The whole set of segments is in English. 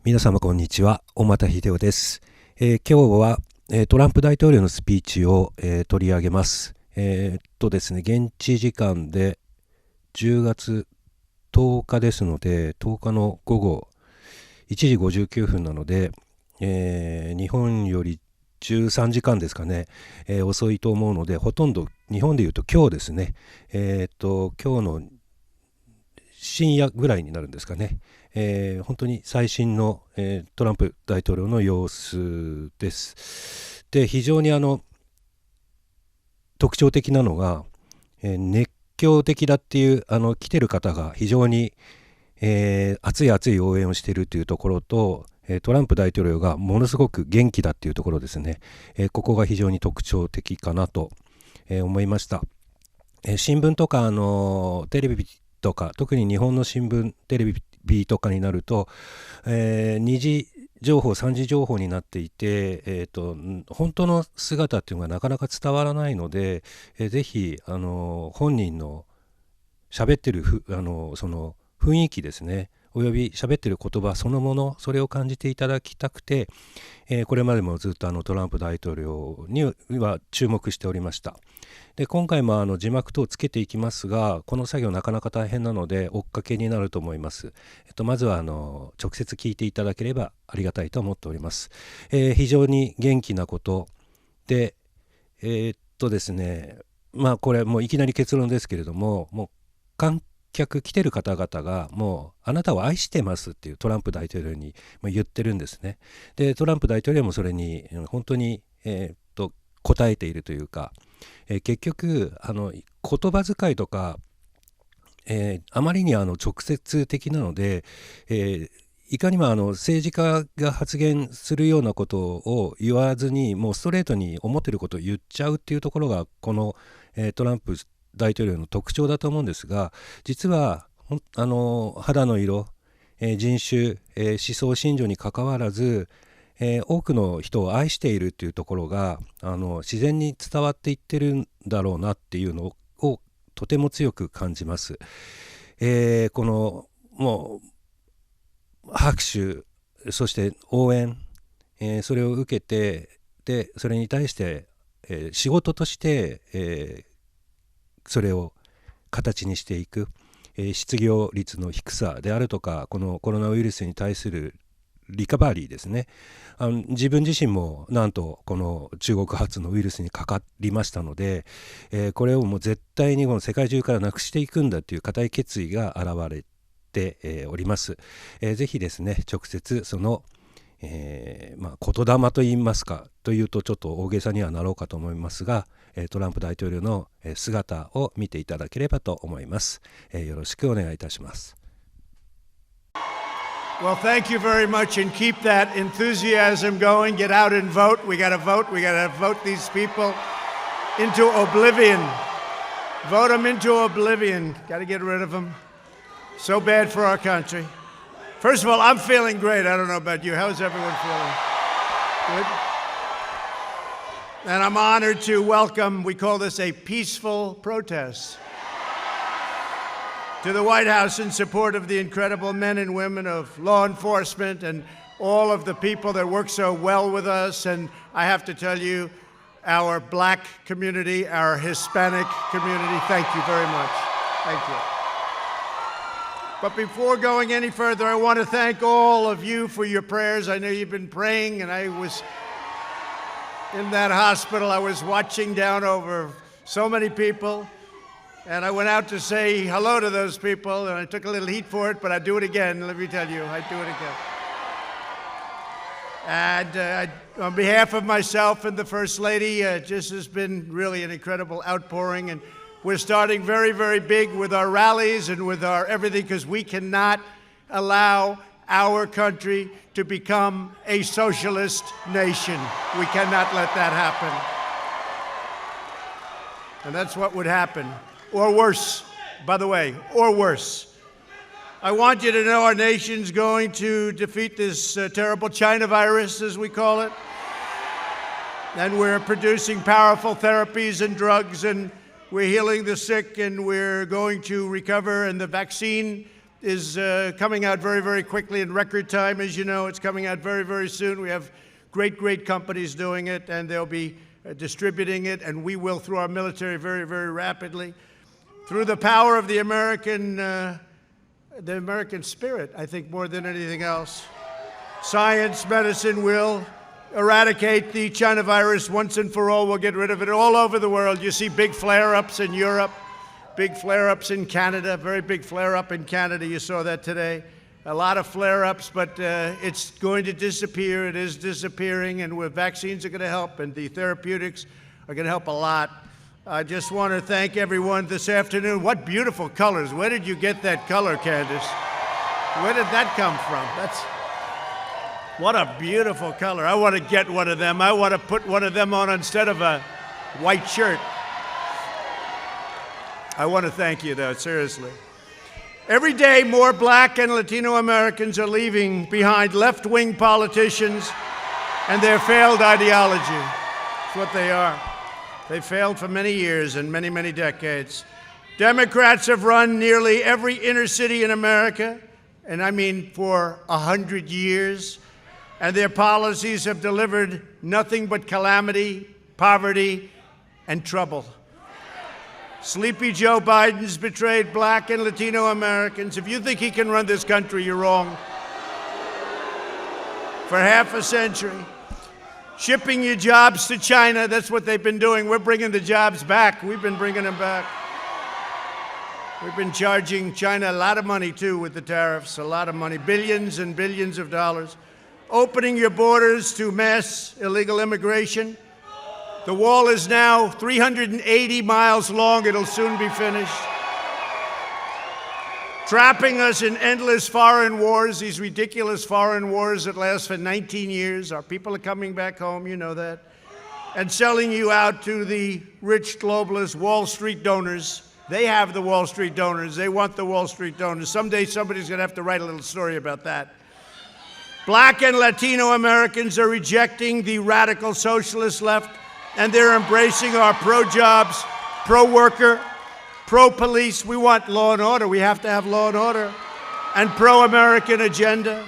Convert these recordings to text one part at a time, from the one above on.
皆様こんにちは、小俣秀夫です。今日は、トランプ大統領のスピーチを、取り上げます。ですね、現地時間で10月10日ですので、10日の午後1時59分なので、日本より13時間ですかね、遅いと思うので、ほとんど日本でいうと今日ですね、今日の深夜ぐらいになるんですかね。本当に最新の、トランプ大統領の様子です。で、非常に特徴的なのが、熱狂的だっていう来てる方が非常に、熱い応援をしているというところと、トランプ大統領がものすごく元気だっていうところですね。ここが非常に特徴的かなと、思いました。新聞とかテレビとか、特に日本の新聞テレビとかになると、2次情報3次情報になっていて、本当の姿っていうのがなかなか伝わらないので、ぜひ本人の喋ってるその雰囲気ですね、および喋ってる言葉そのもの、それを感じていただきたくて、これまでもずっとトランプ大統領には注目しておりました。で、今回も字幕等つけていきますが、この作業なかなか大変なので追っかけになると思います。まずは直接聞いていただければありがたいと思っております。非常に元気なことで、ですね、これもういきなり結論ですけれども、もう観客来てる方々がもうあなたを愛してますっていうトランプ大統領に言ってるんですね。で、トランプ大統領もそれに本当に答えているというか、結局言葉遣いとか、あまりに直接的なので、いかにも政治家が発言するようなことを言わずに、もうストレートに思ってることを言っちゃうっていうところがこの、トランプ大統領の特徴だと思うんですが、実は肌の色、人種、思想信条にかかわらず、多くの人を愛しているっていうところが自然に伝わっていってるんだろうなっていうのをとても強く感じます。このもう拍手、そして応援、それを受けて、でそれに対して、仕事として、それを形にしていく、失業率の低さであるとか、このコロナウイルスに対するリカバリーですね。自分自身もなんとこの中国発のウイルスにかかりましたので、これをもう絶対にこの世界中からなくしていくんだという固い決意が現れて、おります。ぜひですね、直接その、言霊といいますかというとちょっと大げさにはなろうかと思いますが、トランプ大統領の姿を見ていただければと思います。よろしくお願いいたします。Well, thank you very much, and keep that enthusiasm going. Get out and vote. We got to vote. We got to vote these people into oblivion. Vote them into oblivion. Got to get rid of them. So bad for our country. First of all, I'm feeling great. I don't know about you. How's everyone feeling? Good? And I'm honored to welcome, we call this a peaceful protest, to the White House in support of the incredible men and women of law enforcement and all of the people that work so well with us. And I have to tell you, our black community, our Hispanic community, thank you very much. Thank you. But before going any further, I want to thank all of you for your prayers. I know you've been praying, and I was in that hospital. I was watching down over so many people. And I went out to say hello to those people, and I took a little heat for it, but I'd do it again, let me tell you, I'd do it again. And on behalf of myself and the First Lady, just has been really an incredible outpouring, and we're starting very, very big with our rallies and with our everything, because we cannot allow our country to become a socialist nation. We cannot let that happen. And that's what would happen. Or worse, by the way, or worse. I want you to know our nation's going to defeat this terrible China virus, as we call it. And we're producing powerful therapies and drugs, and we're healing the sick, and we're going to recover. And the vaccine is coming out very, very quickly in record time. As you know, it's coming out very, very soon. We have great, great companies doing it, and they'll be distributing it, and we will through our military very, very rapidly. Through the power of the American spirit, I think, more than anything else. Science, medicine will eradicate the China virus once and for all. We'll get rid of it all over the world. You see big flare-ups in Europe, big flare-ups in Canada, very big flare-up in Canada. You saw that today. A lot of flare-ups, but it's going to disappear. It is disappearing, and vaccines are going to help, and the therapeutics are going to help a lot. I just want to thank everyone this afternoon. What beautiful colors. Where did you get that color, Candace? Where did that come from? What a beautiful color. I want to get one of them. I want to put one of them on instead of a white shirt. I want to thank you, though, seriously. Every day, more black and Latino Americans are leaving behind left-wing politicians and their failed ideology. That's what they are. They failed for many years and many, many decades. Democrats have run nearly every inner city in America, and I mean for 100 years, and their policies have delivered nothing but calamity, poverty, and trouble. Sleepy Joe Biden's betrayed black and Latino Americans. If you think he can run this country, you're wrong. For half a century. Shipping your jobs to China, that's what they've been doing. We're bringing the jobs back. We've been bringing them back. We've been charging China a lot of money, too, with the tariffs, a lot of money, billions and billions of dollars. Opening your borders to mass illegal immigration. The wall is now 380 miles long. It'll soon be finished. Trapping us in endless foreign wars, these ridiculous foreign wars that last for 19 years. Our people are coming back home, you know that. And selling you out to the rich globalist Wall Street donors. They have the Wall Street donors. They want the Wall Street donors. Someday somebody's going to have to write a little story about that. Black and Latino Americans are rejecting the radical socialist left, and they're embracing our pro-jobs, pro-worker, pro-police. We want law and order. We have to have law and order. And pro-American agenda.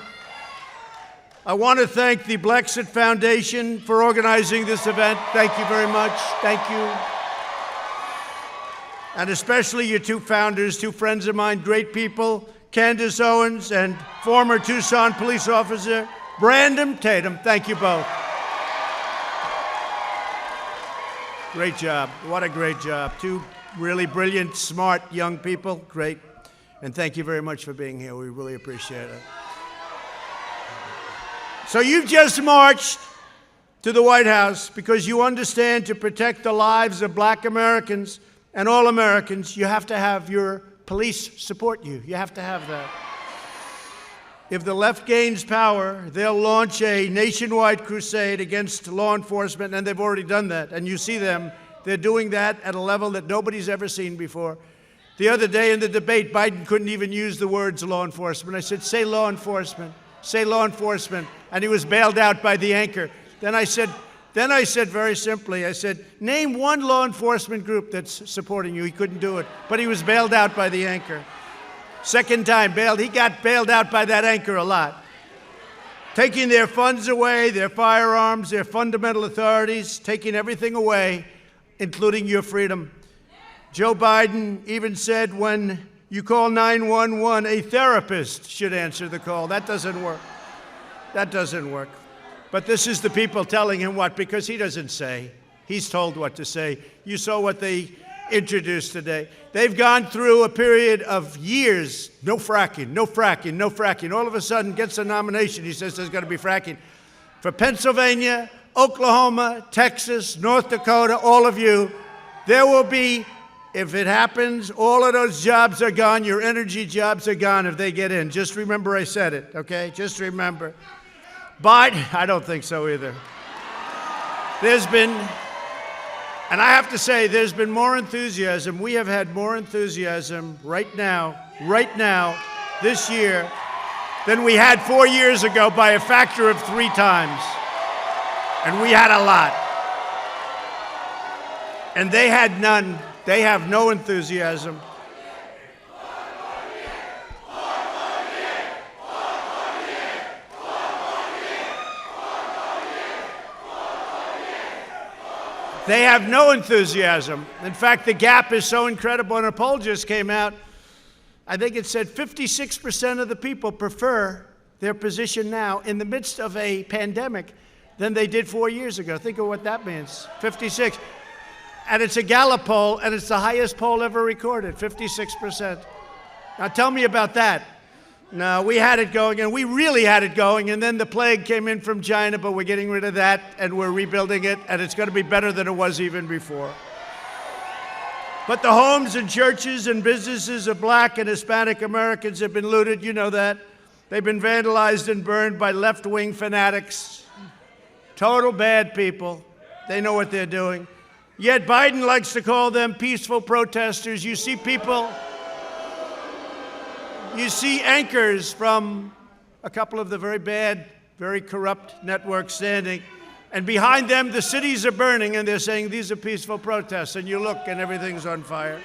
I want to thank the Blexit Foundation for organizing this event. Thank you very much. Thank you. And especially your two founders, two friends of mine, great people, Candace Owens and former Tucson police officer Brandon Tatum. Thank you both. Great job. What a great job. Two really brilliant, smart young people. Great. And thank you very much for being here. We really appreciate it. So you've just marched to the White House because you understand to protect the lives of black Americans and all Americans, you have to have your police support you. You have to have that. If the left gains power, they'll launch a nationwide crusade against law enforcement, and they've already done that. And you see them. They're doing that at a level that nobody's ever seen before. The other day in the debate, Biden couldn't even use the words law enforcement. I said, say law enforcement. Say law enforcement. And he was bailed out by the anchor. Then I said very simply, I said, name one law enforcement group that's supporting you. He couldn't do it. But he was bailed out by the anchor. Second time bailed. He got bailed out by that anchor a lot. Taking their funds away, their firearms, their fundamental authorities, taking everything away, including your freedom. Joe Biden even said when you call 911, a therapist should answer the call. That doesn't work. That doesn't work. But this is the people telling him what, because he doesn't say. He's told what to say. You saw what they introduced today. They've gone through a period of years, no fracking, no fracking, no fracking. All of a sudden gets a nomination. He says there's going to be fracking. For Pennsylvania, Oklahoma, Texas, North Dakota, all of you, there will be, if it happens, all of those jobs are gone. Your energy jobs are gone if they get in. Just remember I said it, okay? Just remember. Biden, I don't think so either. There's been, and I have to say, there's been more enthusiasm. We have had more enthusiasm right now, this year, than we had 4 years ago by a factor of 3 times. And we had a lot. And they had none. They have no enthusiasm. They have no enthusiasm. In fact, the gap is so incredible, and a poll just came out. I think it said 56% of the people prefer their position now in the midst of a pandemic than they did 4 years ago. Think of what that means, 56. And it's a Gallup poll, and it's the highest poll ever recorded, 56%. Now tell me about that. No, we had it going, and we really had it going, and then the plague came in from China, but we're getting rid of that, and we're rebuilding it, and it's going to be better than it was even before. But the homes and churches and businesses of Black and Hispanic Americans have been looted, you know that. They've been vandalized and burned by left-wing fanatics, total bad people. They know what they're doing. Yet Biden likes to call them peaceful protesters. You see people... You see anchors from a couple of the very bad, very corrupt networks standing, and behind them the cities are burning, and they're saying these are peaceful protests, and you look and everything's on fire.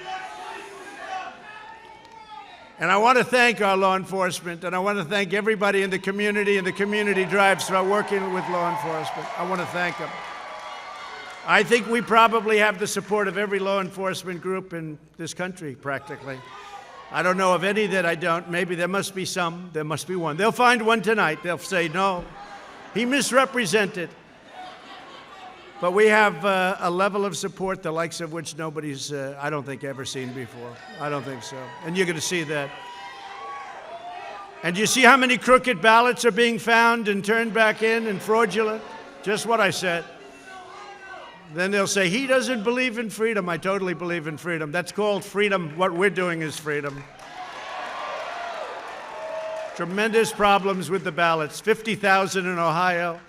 And I want to thank our law enforcement, and I want to thank everybody in the community and the community drives for working with law enforcement. I want to thank them. I think we probably have the support of every law enforcement group in this country, practically. I don't know of any that I don't. Maybe there must be some. There must be one. They'll find one tonight. They'll say, no, he misrepresented. But we have a level of support, the likes of which nobody's, I don't think, ever seen before. I don't think so. And you're going to see that. And you see how many crooked ballots are being found and turned back in and fraudulent? Just what I said. Then they'll say, he doesn't believe in freedom. I totally believe in freedom. That's called freedom. What we're doing is freedom. Tremendous problems with the ballots. 50,000 in Ohio,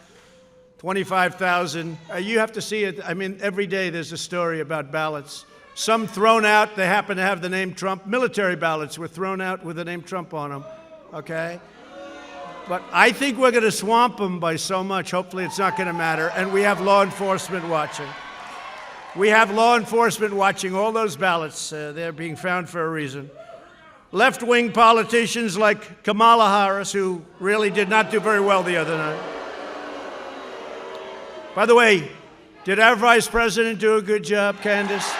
25,000. You have to see it. I mean, every day there's a story about ballots. Some thrown out, they happen to have the name Trump. Military ballots were thrown out with the name Trump on them, okay? But I think we're going to swamp them by so much. Hopefully it's not going to matter. And we have law enforcement watching. We have law enforcement watching all those ballots. They're being found for a reason. Left-wing politicians like Kamala Harris, who really did not do very well the other night. By the way, did our vice president do a good job, Candace?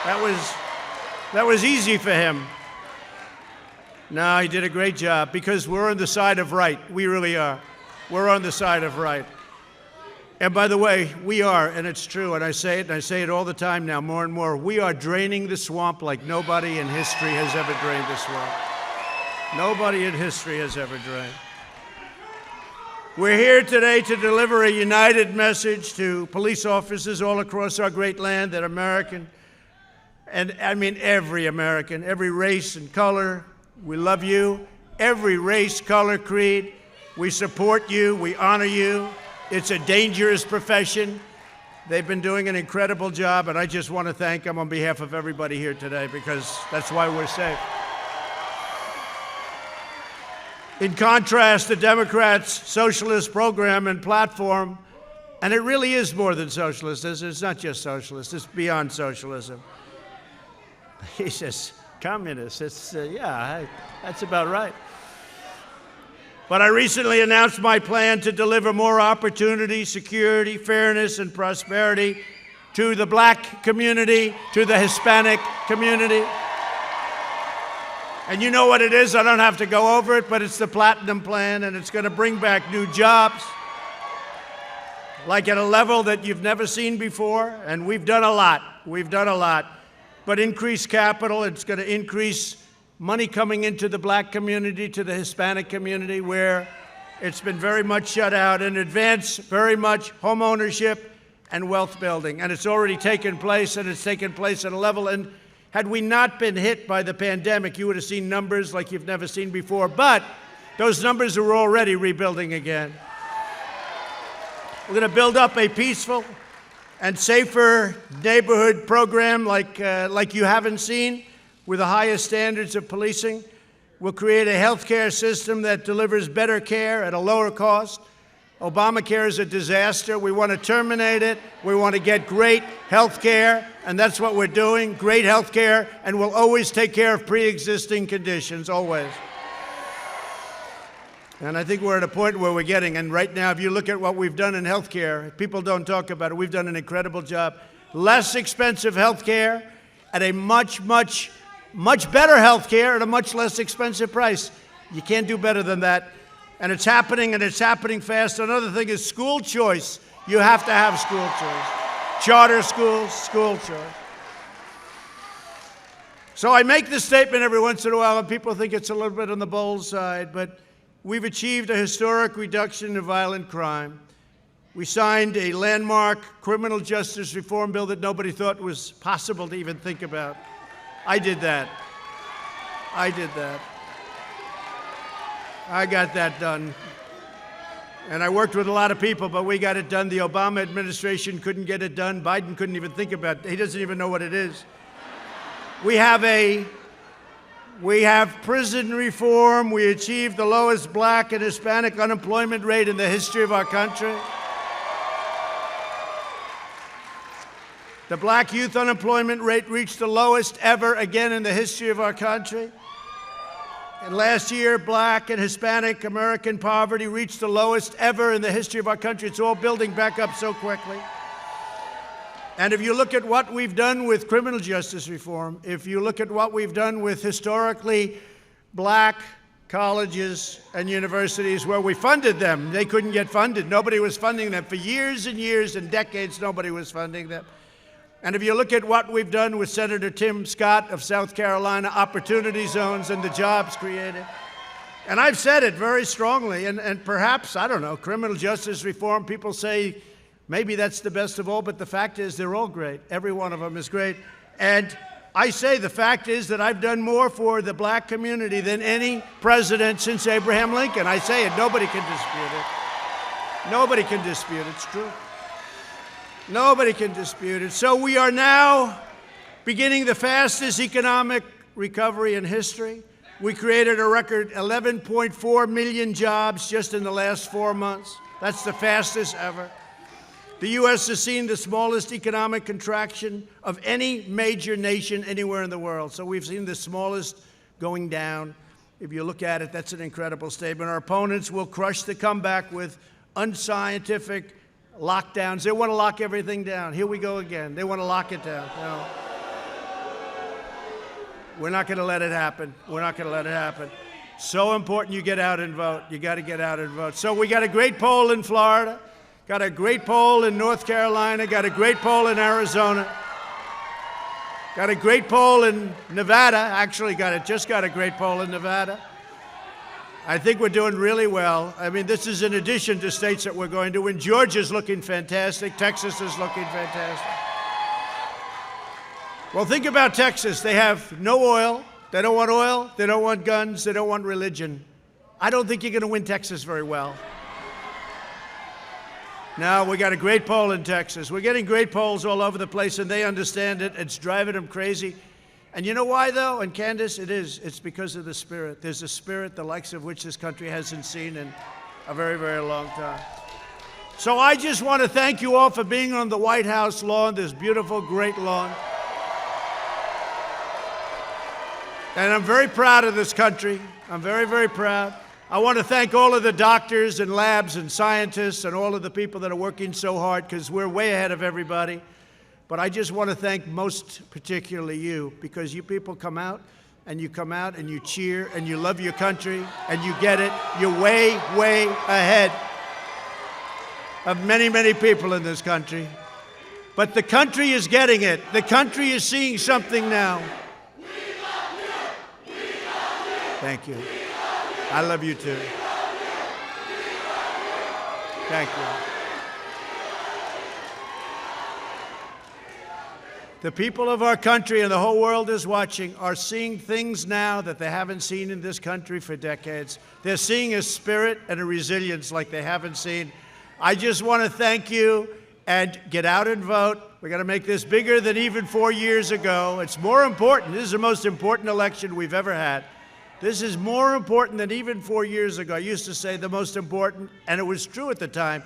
That was easy for him. No, he did a great job because we're on the side of right. We really are. We're on the side of right. And by the way, we are, and it's true, and I say it all the time now, more and more, we are draining the swamp like nobody in history has ever drained the swamp. Nobody in history has ever drained. We're here today to deliver a united message to police officers all across our great land that American, and I mean every American, every race and color, we love you. Every race, color, creed, we support you, we honor you. It's a dangerous profession. They've been doing an incredible job, and I just want to thank them on behalf of everybody here today because that's why we're safe. In contrast, the Democrats' socialist program and platform, and it really is more than socialist, it's not just socialist, it's beyond socialism. He says, communist, that's about right. But I recently announced my plan to deliver more opportunity, security, fairness, and prosperity to the Black community, to the Hispanic community. And you know what it is, I don't have to go over it, but it's the Platinum Plan, and it's going to bring back new jobs, like at a level that you've never seen before, and we've done a lot. But increased capital, it's going to increase money coming into the Black community, to the Hispanic community, where it's been very much shut out, and advance very much home ownership and wealth building. And it's already taken place, and it's taken place at a level. And had we not been hit by the pandemic, you would have seen numbers like you've never seen before. But those numbers are already rebuilding again. We're going to build up a peaceful and safer neighborhood program like you haven't seen, with the highest standards of policing. We'll create a health care system that delivers better care at a lower cost. Obamacare is a disaster. We want to terminate it. We want to get great health care, and that's what we're doing, great health care, and we'll always take care of pre-existing conditions, always. And I think we're at a point where we're getting, and right now, if you look at what we've done in healthcare, people don't talk about it. We've done an incredible job. Less expensive healthcare at a much better healthcare at a much less expensive price. You can't do better than that. And it's happening fast. Another thing is school choice. You have to have school choice. Charter schools, school choice. So I make this statement every once in a while, and people think it's a little bit on the bold side, but we've achieved a historic reduction in violent crime. We signed a landmark criminal justice reform bill that nobody thought was possible to even think about. I did that. I got that done. And I worked with a lot of people, but we got it done. The Obama administration couldn't get it done. Biden couldn't even think about it. He doesn't even know what it is. We have prison reform. We achieved the lowest black and Hispanic unemployment rate in the history of our country. The black youth unemployment rate reached the lowest ever again in the history of our country. And last year, black and Hispanic American poverty reached the lowest ever in the history of our country. It's all building back up so quickly. And if you look at what we've done with criminal justice reform, if you look at what we've done with historically black colleges and universities where we funded them, they couldn't get funded. Nobody was funding them. For years and years and decades, nobody was funding them. And if you look at what we've done with Senator Tim Scott of South Carolina, opportunity zones and the jobs created. And I've said it very strongly, and perhaps, I don't know, criminal justice reform, people say maybe that's the best of all, but the fact is they're all great. Every one of them is great. And I say the fact is that I've done more for the black community than any president since Abraham Lincoln. I say it, nobody can dispute it. Nobody can dispute it, it's true. Nobody can dispute it. So we are now beginning the fastest economic recovery in history. We created a record 11.4 million jobs just in the last 4 months. That's the fastest ever. The U.S. has seen the smallest economic contraction of any major nation anywhere in the world. So we've seen the smallest going down. If you look at it, that's an incredible statement. Our opponents will crush the comeback with unscientific lockdowns. They want to lock everything down. Here we go again. They want to lock it down. No. We're not going to let it happen. We're not going to let it happen. So important you get out and vote. You got to get out and vote. So we got a great poll in Florida, got a great poll in North Carolina, got a great poll in Arizona, got a great poll in Nevada. Actually, just got a great poll in Nevada. I think we're doing really well. I mean, this is in addition to states that we're going to win. Georgia's looking fantastic. Texas is looking fantastic. Well, think about Texas. They have no oil. They don't want oil. They don't want guns. They don't want religion. I don't think you're going to win Texas very well. Now, we got a great poll in Texas. We're getting great polls all over the place, and they understand it. It's driving them crazy. And you know why, though? And Candace, it's because of the spirit. There's a spirit the likes of which this country hasn't seen in a very, very long time. So I just want to thank you all for being on the White House lawn, this beautiful, great lawn. And I'm very proud of this country. I'm very, very proud. I want to thank all of the doctors and labs and scientists and all of the people that are working so hard, because we're way ahead of everybody. But I just want to thank most particularly you, because you people come out and you cheer and you love your country and you get it. You're way, way ahead of many, many people in this country. But the country is getting it. The country is seeing something now. Thank you. I love you too. Thank you. The people of our country and the whole world is watching are seeing things now that they haven't seen in this country for decades. They're seeing a spirit and a resilience like they haven't seen. I just want to thank you and get out and vote. We're going to make this bigger than even 4 years ago. It's more important. This is the most important election we've ever had. This is more important than even 4 years ago. I used to say the most important, and it was true at the time.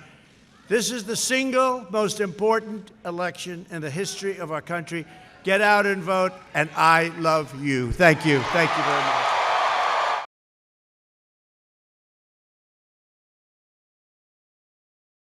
This is the single most important election in the history of our country. Get out and vote, and I love you. Thank you. Thank you very much.